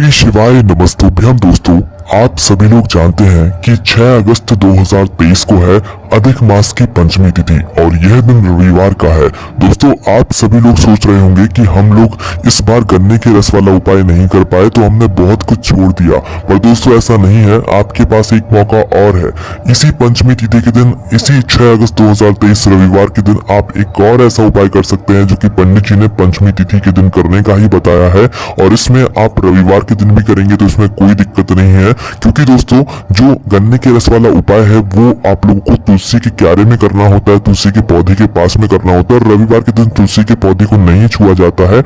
श्री शिवाय नमस्तुभ्यम। दोस्तों, आप सभी लोग जानते हैं कि 6 अगस्त 2023 को है अधिक मास की पंचमी तिथि और यह दिन रविवार का है। दोस्तों, आप सभी लोग सोच रहे होंगे कि हम लोग इस बार गन्ने के रस वाला उपाय नहीं कर पाए तो हमने बहुत कुछ छोड़ दिया, पर दोस्तों ऐसा नहीं है। आपके पास एक मौका और है। इसी पंचमी तिथि के दिन, इसी 6 अगस्त 2023 रविवार के दिन आप एक और ऐसा उपाय कर सकते हैं जो कि पंडित जी ने पंचमी तिथि के दिन करने का ही बताया है, और इसमें आप रविवार के दिन भी करेंगे तो इसमें कोई दिक्कत नहीं है, क्योंकि दोस्तों जो गन्ने के रस वाला उपाय है वो आप लोगों को तुलसी के क्यारे में करना होता है, तुलसी के पौधे के पास में करना होता है, और रविवार के दिन तुलसी के पौधे को नहीं छुआ जाता है।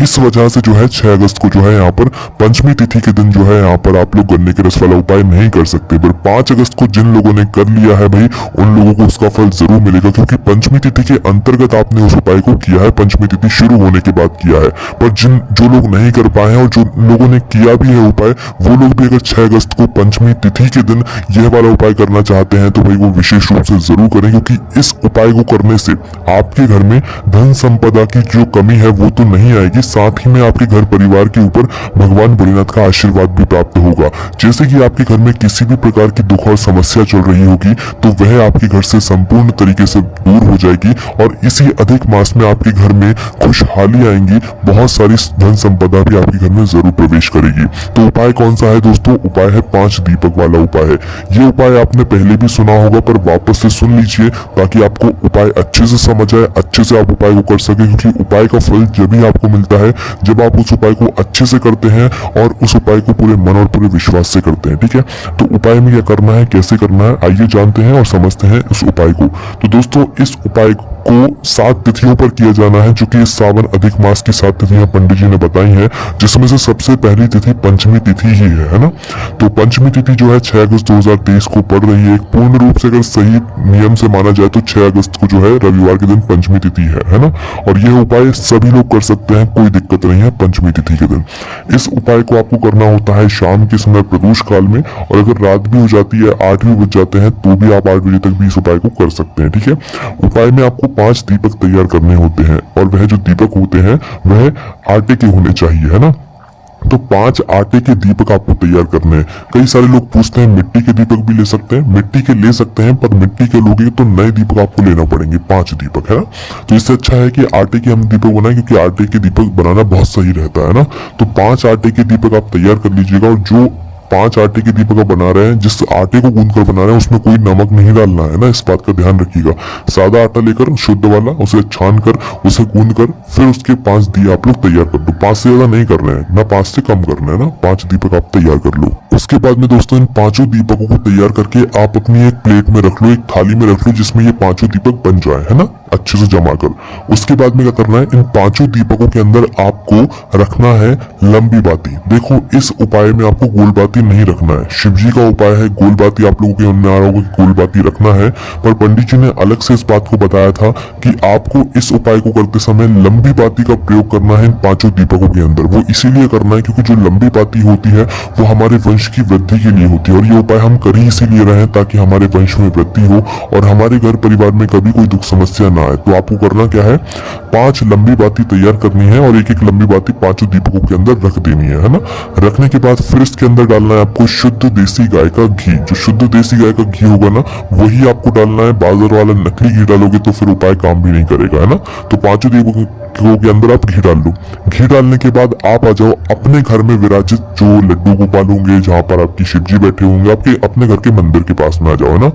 इस वजह से जो है 6 अगस्त को जो है यहाँ पर पंचमी तिथि के दिन जो है यहाँ पर आप लोग गन्ने के रस वाला उपाय नहीं कर सकते। पर 5 अगस्त को जिन लोगों ने कर लिया है भाई, उन लोगों को उसका फल जरूर मिलेगा, क्योंकि पंचमी तिथि के अंतर्गत आपने उस उपाय को किया है, पंचमी तिथि शुरू होने के बाद किया है। पर जो लोग नहीं कर पाए हैं और जो लोगों ने किया भी है उपाय, वो लोग भी अगर 6 अगस्त को पंचमी तिथि के दिन यह वाला उपाय करना चाहते हैं तो भाई वो विशेष रूप से जरूर करें, क्योंकि इस उपाय को करने से आपके घर में धन संपदा की जो कमी है वो तो नहीं आएगी, साथ ही में आपके घर परिवार के ऊपर भगवान भोलेनाथ का आशीर्वाद भी प्राप्त होगा। जैसे कि आपके घर में किसी भी प्रकार की दुख और समस्या चल रही होगी तो वह आपके घर से संपूर्ण तरीके से दूर हो जाएगी, और इसी अधिक मास में आपके घर में खुशहाली आएंगी, बहुत सारी धन संपदा भी आपके घर में जरूर प्रवेश करेगी। तो उपाय कौन सा है दोस्तों? उपाय है 5 दीपक वाला उपाय है। ये उपाय आपने पहले भी सुना होगा, पर वापस से सुन लीजिए ताकि आपको उपाय अच्छे से समझ आए, अच्छे से आप उपाय को कर सके, क्योंकि उपाय का फल जब भी आपको मिलता है जब आप उस उपाय को अच्छे से करते हैं और उस उपाय को पूरे मन और पूरे विश्वास से करते हैं। ठीक है, तो उपाय में क्या करना है, कैसे करना है, आइए जानते हैं और समझते हैं इस उपाय को। तो दोस्तों, इस उपाय को 7 तिथियों पर किया जाना है, जो कि इस सावन अधिक मास की 7 तिथियां पंडित जी ने बताई हैं, जिसमें से सबसे पहली तिथि पंचमी तिथि ही है ना। तो पंचमी तिथि जो है 6 अगस्त 2023 को पड़ रही है। पूर्ण रूप से अगर सही नियम से माना जाए तो 6 अगस्त को जो है रविवार के दिन पंचमी तिथि है ना। और यह उपाय सभी लोग कर सकते हैं, कोई दिक्कत नहीं है पंचमी तिथि के दिन। इस उपाय को आपको करना होता है शाम के समय प्रदोष काल में, और अगर रात भी हो जाती है, 8 भी बज जाते हैं, तो भी आप 8 बजे तक भी इस उपाय को कर सकते हैं। ठीक है, उपाय में आपको 5 दीपक तैयार करने होते हैं, और वह जो दीपक होते हैं वह आटे के होने चाहिए, है ना। तो 5 आटे के दीपक आपको तैयार करने हैं। कई सारे लोग पूछते हैं मिट्टी के दीपक भी ले सकते हैं, मिट्टी के ले सकते हैं, पर मिट्टी के लोगे तो नए दीपक आपको लेना पड़ेंगे, 5 दीपक, है ना। तो इससे अच्छा है कि आटे के हम दीपक बनाएं, क्योंकि आटे के दीपक बनाना बहुत सही रहता है ना। तो 5 आटे के दीपक आप तैयार कर लीजिएगा, और जो 5 आटे के दीपक बना रहे हैं, जिस आटे को गूंद कर बना रहे हैं उसमें कोई नमक नहीं डालना है ना, इस बात का ध्यान रखिएगा। सादा आटा लेकर शुद्ध वाला उसे छान कर उसे गूंद कर फिर उसके 5 दिए आप लोग तैयार कर दो। 5 से ज्यादा नहीं करना है ना, 5 से कम करना है ना, 5 दीपक आप तैयार कर लो। उसके बाद में दोस्तों इन 5 दीपकों को तैयार करके आप अपनी एक प्लेट में रख लो, एक थाली में रख लो, जिसमें ये 5 दीपक बन जाए, है ना, अच्छे से जमा कर। उसके बाद में क्या करना है, इन 5 दीपकों के अंदर आपको रखना है लंबी बाती। देखो, इस उपाय में आपको गोल बाती नहीं रखना है। शिव जी का उपाय है गोल बाती, आप लोगों के मन में आ रहा होगा कि गोल बाती रखना है, पर पंडित जी ने अलग से इस बात को बताया था कि आपको इस उपाय को करते समय लंबी बाती का प्रयोग करना है इन 5 दीपकों के अंदर। वो इसीलिए करना है क्योंकि जो लंबी बाती होती है वो हमारे वंश की वृद्धि के लिए होती है, और ये उपाय हम कर ही इसीलिए रहे हैं ताकि हमारे वंश में वृद्धि हो और हमारे घर परिवार में कभी कोई दुख समस्या ना आए। तो आपको करना क्या है, 5 लंबी बाती तैयार करनी है, और एक एक लंबी बाती 5 दीपकों के अंदर रख देनी है ना। रखने के बाद फिर इसके अंदर डालना है आपको शुद्ध देसी गाय का घी। जो शुद्ध देसी गाय का घी होगा ना, वही आपको डालना है। बाजार वाला नकली घी डालोगे तो फिर उपाय काम भी नहीं करेगा, है ना। तो 5 दीपकों के अंदर आप घी डाल लो। घी डालने के बाद आप आ जाओ अपने घर में विराजित जो लड्डू गोपाल होंगे, जहां पर आपकी शिव जी बैठे होंगे, आपके अपने घर के मंदिर के पास में आ जाओ, है ना।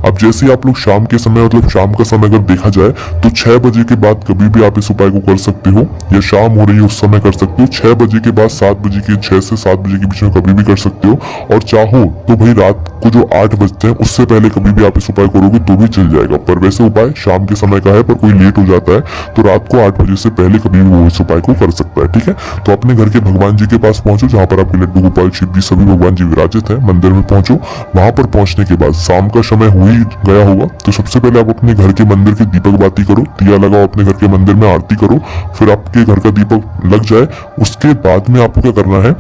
अब जैसे ही आप लोग शाम के समय, मतलब शाम का समय अगर देखा जाए तो 6 बजे के बाद कभी भी आप इस उपाय को कर सकते हो, या शाम हो रही है उस समय कर सकते हो। 6 बजे के बाद 7 बजे के 6 से 7 बजे के बीच में कभी भी कर सकते हो, और चाहो तो भाई रात को जो 8 बजते हैं उससे पहले कभी भी आप इस उपाय करोगे तो भी चल जाएगा। पर वैसे उपाय शाम के समय का है, पर कोई लेट हो जाता है तो रात को 8 बजे से पहले कभी भी वो इस उपाय को कर सकता है। ठीक है, तो अपने घर के भगवान जी के पास पहुंचो, जहां पर आपके लड्डू गोपाल शिव जी सभी भगवान जी विराजित है, मंदिर में पहुंचो। वहां पर पहुंचने के बाद शाम का समय हो ही गया होगा, तो सबसे पहले आप अपने घर के मंदिर की दीपक बाती करो, दिया लगाओ, अपने घर के मंदिर में आरती करो। फिर आपके घर का दीपक लग जाए, उसके बाद में आपको क्या करना है,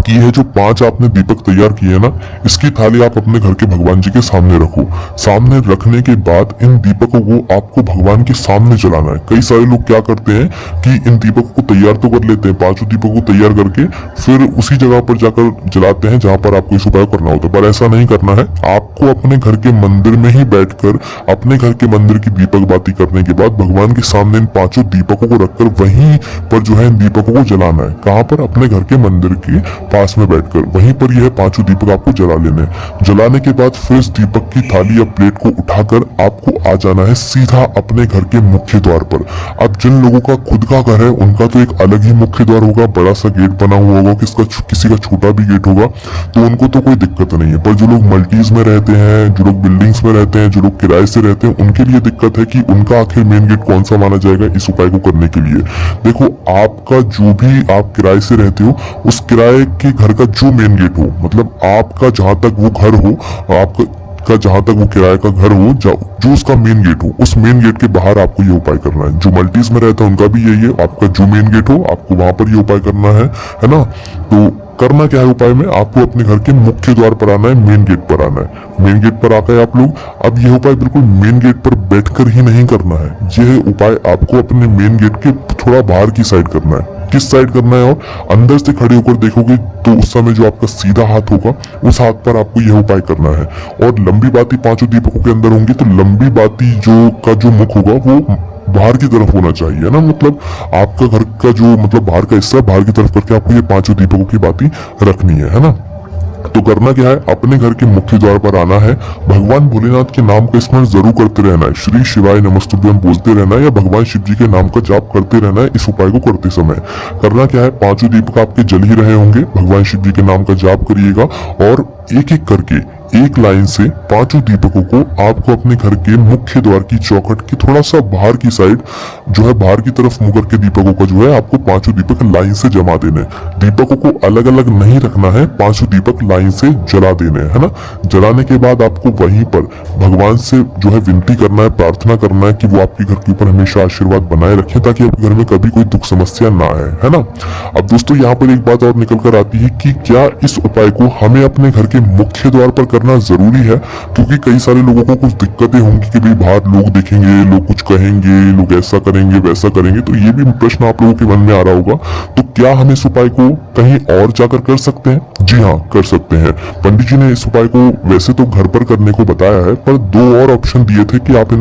कि यह जो 5 आपने दीपक तैयार किए ना, इसकी थाली आप अपने घर के भगवान जी के सामने रखो। सामने रखने के बाद इन दीपकों को आपको भगवान के सामने जलाना है। कई सारे लोग क्या करते हैं कि इन दीपकों को तैयार तो कर लेते हैं, 5 दीपकों को तैयार करके फिर उसी जगह पर जाकर जलाते हैं जहां पर आपको इस उपाय करना होता है। पर ऐसा नहीं करना है। आपको अपने घर के मंदिर में ही बैठकर अपने घर के मंदिर की दीपक बाती करने के बाद भगवान के सामने इन 5 दीपकों को रखकर वहीं पर जो है इन दीपकों को जलाना है। कहां पर? अपने घर के मंदिर के पास में बैठकर वहीं पर यह 5 दीपक आपको जला लेने। जलाने के बाद फिर इस दीपक की थाली या प्लेट को उठाकर आपको आ जाना है सीधा अपने घर के मुख्य द्वार पर। अब जिन लोगों का खुद का घर है उनका तो एक अलग ही मुख्य द्वार होगा, बड़ा सा गेट बना हुआ होगा, किसी का छोटा भी गेट होगा, तो उनको तो कोई दिक्कत नहीं है। पर जो लोग मल्टीज में रहते हैं, जो लोग बिल्डिंग्स में रहते हैं, जो लोग किराए से रहते हैं, उनके लिए दिक्कत है कि उनका आखिर मेन गेट कौन सा माना जाएगा इस उपाय को करने के लिए। देखो, आपका जो भी आप किराए से रहते हो उस किराए के घर का जो मेन गेट हो, मतलब आपका जहां तक वो घर हो, आपका जहां तक वो किराए का घर हो, जो उसका मेन गेट हो, उस मेन गेट के बाहर आपको ये उपाय करना है। जो मल्टीज में रहता है उनका भी यही है, आपका जो मेन गेट हो आपको वहां पर ये उपाय करना है ना। तो करना क्या है उपाय में? आपको अपने घर के मुख्य द्वार पर आना है, मेन गेट पर आना है। मेन गेट पर आकर आप लोग, अब यह उपाय बिल्कुल मेन गेट पर बैठकर ही नहीं करना है। यह उपाय आपको अपने मेन गेट के थोड़ा बाहर की साइड करना है। किस साइड करना है? और अंदर से खड़े होकर देखोगे तो उस समय जो आपका सीधा हाथ होगा उस हाथ पर आपको यह उपाय करना है। और लंबी बाती 5 दीपकों के अंदर होंगी, तो लंबी बाती जो मुख होगा वो बाहर की तरफ होना चाहिए ना। मतलब आपका घर का जो मतलब बाहर का हिस्सा बाहर की तरफ करके आपको ये 5 दीपकों की बाती रखनी है ना। तो करना क्या है? अपने घर के मुख्य द्वार पर आना है, भगवान भोलेनाथ के नाम का स्मरण जरूर करते रहना है, श्री शिवाय नमस्तुभ्यम बोलते रहना है, या भगवान शिव जी के नाम का जाप करते रहना है इस उपाय को करते समय। करना क्या है? 5 दीपक आपके जल ही रहे होंगे, भगवान शिव जी के नाम का जाप करिएगा और एक एक करके एक लाइन से 5 दीपकों को आपको अपने घर के मुख्य द्वार की चौखट की थोड़ा सा बाहर की साइड जो है, बाहर की तरफ मुंह करके दीपकों का जो है आपको 5 दीपक लाइन से जमा देने। दीपकों को अलग अलग नहीं रखना है, 5 दीपक लाइन से जला देने है ना। जलाने के बाद आपको वहीं पर भगवान से जो है विनती करना है, प्रार्थना करना है कि वो आपके घर के ऊपर हमेशा आशीर्वाद बनाए रखें, ताकि आपके घर में कभी कोई दुख समस्या ना आए, है ना। अब दोस्तों यहाँ पर एक बात और निकल कर आती है कि क्या इस उपाय को हमें अपने घर के मुख्य द्वार पर करना जरूरी है? क्योंकि कई सारे लोगों को कुछ दिक्कतें होंगी कि भाई बाहर लोग देखेंगे, लोग कुछ कहेंगे, लोग ऐसा करेंगे वैसा करेंगे। तो ये भी प्रश्न आप लोगों के मन में आ रहा होगा। तो क्या हम इस उपाय को कहीं और जाकर कर सकते हैं? जी हाँ, कर सकते हैं। पंडित जी ने इस उपाय को वैसे तो घर पर करने को बताया है, पर 2 और ऑप्शन दिए थे कि आप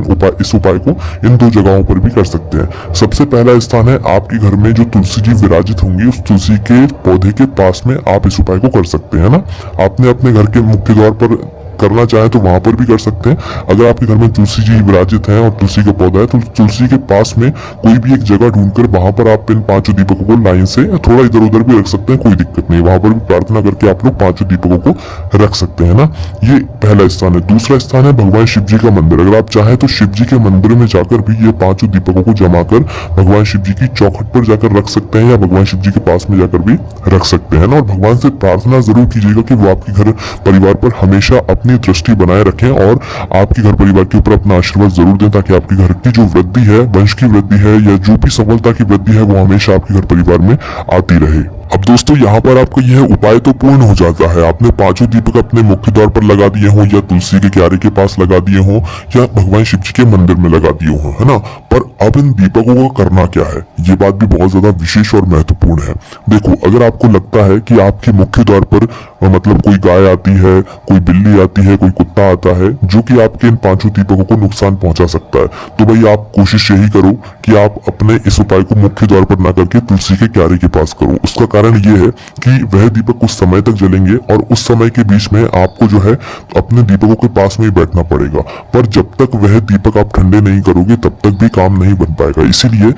इस उपाय को इन 2 जगहों पर भी कर सकते हैं। सबसे पहला स्थान है आपके घर में जो तुलसी जी विराजित होंगी, उस तुलसी के पौधे के पास में आप इस उपाय को कर सकते हैं ना। आपने अपने घर के मुख्य द्वार पर करना चाहे तो वहां पर भी कर सकते हैं। अगर आपके घर में तुलसी जी विराजित हैं और तुलसी का पौधा है तो तुलसी के पास में कोई भी एक जगह ढूंढकर वहां पर आप इन 5 दीपकों को लाइन से थोड़ा इधर उधर भी रख सकते हैं, कोई दिक्कत नहीं। वहां पर भी प्रार्थना करके आप लोग 5 दीपकों को रख सकते हैं ना। ये पहला स्थान है। दूसरा स्थान है भगवान शिव जी का मंदिर। अगर आप चाहें तो शिव जी के मंदिर में जाकर भी ये 5 दीपकों को जमा कर भगवान शिव जी की चौखट पर जाकर रख सकते हैं, या भगवान शिव जी के पास में जाकर भी रख सकते हैं ना। और भगवान से प्रार्थना जरूर कीजिएगा कि वो आपके घर परिवार पर हमेशा अपनी दृष्टि बनाए रखें और आपके घर परिवार के ऊपर अपना आशीर्वाद जरूर दें, ताकि आपके घर की जो वृद्धि है, वंश की वृद्धि है, या जो भी सफलता की वृद्धि है, वो हमेशा आपके घर परिवार में आती रहे। अब दोस्तों यहाँ पर आपका यह उपाय तो पूर्ण हो जाता है। आपने 5 दीपक अपने मुख्य द्वार पर लगा दिए हों, या तुलसी के क्यारे के पास लगा दिए हों, या भगवान शिव जी के मंदिर में लगा दिए हों, है ना। पर अब इन दीपकों का करना क्या है, ये बात भी बहुत ज्यादा विशेष और महत्वपूर्ण है। देखो, अगर आपको लगता है कि आपके मुख्य द्वार पर मतलब कोई गाय आती है, कोई बिल्ली आती है, कोई कुत्ता आता है जो कि आपके इन 5 दीपकों को नुकसान पहुंचा सकता है, तो भाई आप कोशिश यही करो कि आप अपने इस उपाय को मुख्य द्वार पर ना करके तुलसी के क्यारे के पास करो। उसका कारण ये है कि वह दीपक कुछ समय तक जलेंगे और उस समय के बीच में आपको जो है अपने दीपकों के पास में ही बैठना पड़ेगा। पर जब तक वह दीपक आप ठंडे नहीं करोगे तब तक भी काम नहीं बन पाएगा। इसीलिए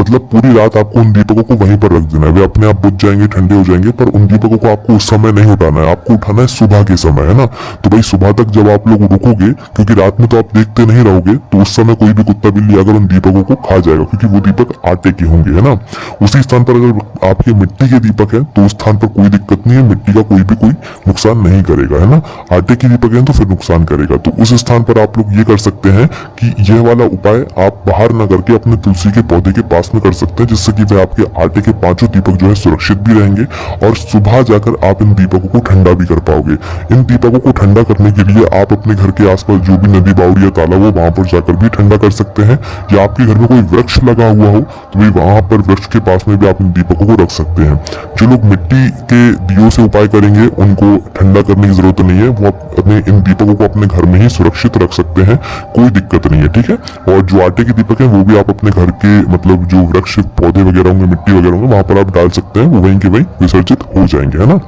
मतलब पूरी रात आपको उन दीपकों को वहीं पर रख देना है। वे अपने आप बुझ जाएंगे, ठंडे हो जाएंगे, पर उन दीपकों को आपको उस समय नहीं उठाना है, आपको उठाना है सुबह के समय, है ना। तो भाई सुबह तक जब आप लोग रुकोगे, क्योंकि रात में तो आप देखते नहीं रहोगे, तो उस समय कोई भी कुत्ता बिल्ली अगर उन दीपकों को खा जाएगा, क्योंकि वो दीपक आटे के होंगे, है ना। उसी स्थान पर अगर आपके मिट्टी के दीपक है तो उस स्थान पर कोई दिक्कत नहीं है, मिट्टी का कोई भी कोई नुकसान नहीं करेगा, है ना। आटे के दीपक है तो फिर नुकसान करेगा। तो उस स्थान पर आप लोग ये कर सकते हैं कि यह वाला उपाय आप बाहर न करके अपने तुलसी के पौधे के पास पास में कर सकते हैं, जिससे कि वह आपके आटे के पांचों दीपक जो है सुरक्षित भी रहेंगे और सुबह जाकर आप इन दीपकों को ठंडा भी कर पाओगे। इन दीपकों को ठंडा करने के लिए आप अपने घर के आसपास जो भी नदी, बावड़ी या तालाब हो वहां पर जाकर भी ठंडा कर सकते हैं, या आपके घर में कोई वृक्ष लगा हुआ हो तो भी वहां पर वृक्ष के पास में भी आप इन दीपकों को रख सकते हैं। जो लोग मिट्टी के दियों से उपाय करेंगे उनको ठंडा करने की जरूरत नहीं है, वो अपने इन दीपकों को अपने घर में ही सुरक्षित रख सकते हैं, कोई दिक्कत नहीं है, ठीक है। और जो आटे के दीपक है वो भी आप अपने घर के मतलब जो वृक्ष, पौधे वगैरह होंगे, मिट्टी वगैरह होंगे, वहां पर आप डाल सकते हैं, वो वहीं के वहीं विसर्जित हो जाएंगे, है ना।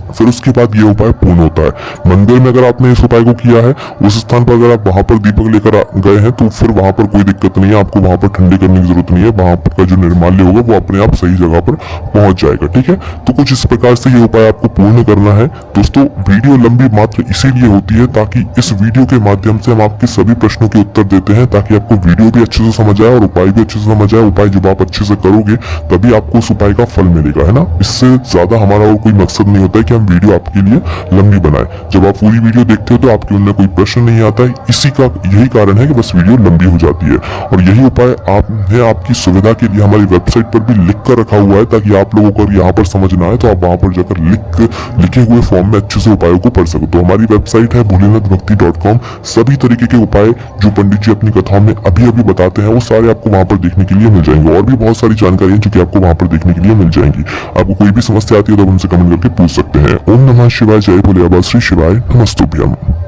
फिर उसके बाद ये उपाय पूर्ण होता है। मंदिर में अगर आपने इस उपाय को किया है, उस स्थान पर अगर आप वहां पर दीपक लेकर गए हैं तो फिर वहां पर कोई दिक्कत नहीं है, आपको वहां पर ठंडी करने की जरूरत नहीं है, वहां पर का जो निर्माल्य होगा वो अपने आप सही जगह पर पहुंच जाएगा, ठीक है। तो कुछ इस प्रकार से ये उपाय आपको पूर्ण करना है। दोस्तों वीडियो लंबी मात्र इसीलिए होती है ताकि इस वीडियो के माध्यम से हम आपके सभी प्रश्नों के उत्तर देते हैं, ताकि आपको वीडियो भी अच्छे से समझ आए और उपाय भी अच्छे से समझ आए। उपाय जब आप अच्छे से करोगे तभी आपको उस उपाय का फल मिलेगा, है ना। इससे ज्यादा हमारा और कोई मकसद नहीं होता है कि हम वीडियो आपके लिए लंबी बनाए। जब आप पूरी वीडियो देखते हो तो आपके उनमें कोई प्रश्न नहीं आता है, इसी का यही कारण है कि बस वीडियो लंबी हो जाती है। और यही उपाय आपने आपकी सुविधा के लिए हमारी वेबसाइट पर भी लिख कर रखा हुआ है, ताकि आप लोगों को यहाँ पर समझ ना आए तो आप वहां पर जाकर लिखे हुए फॉर्म में अच्छे से उपायों को पढ़ सको। तो हमारी वेबसाइट है भोलेनाथभक्ति.com। सभी तरीके के उपाय जो पंडित जी अपनी कथाओं में अभी अभी बताते हैं वो सारे आपको वहां पर देखने के लिए मिल जाएंगे। और भी बहुत सारी जानकारियां जो कि आपको वहां पर देखने के लिए मिल जाएंगी। आपको कोई भी समस्या आती है तो आप हमसे कमेंट करके पूछ सकते हैं। ओम नमः शिवाय, जय भोले बाबा, श्री शिवाय, नमस्तुभ्यम।